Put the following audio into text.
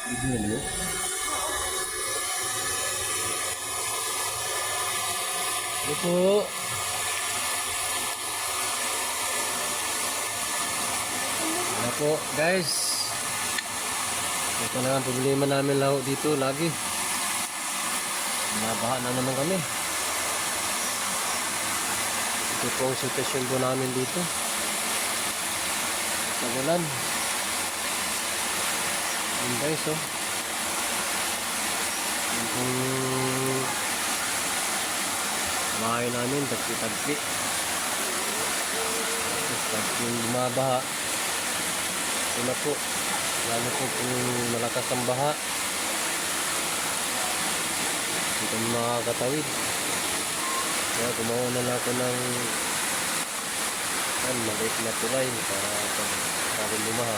Video niyo? Ito po. Ano po guys. Ito na ang problema namin laho dito lagi. Nabaha na naman kami. Ito po ang sitwasyon po namin dito. Sa ulan. Yun guys oh. Itong bahay namin, tagpi-tagpi. Pag yung bumabaha, ito na po. Lalo po kung malakas ang baha. Ito makakatawid. Kaya gumawa na lang ako ng maliit na tulay para bumaha.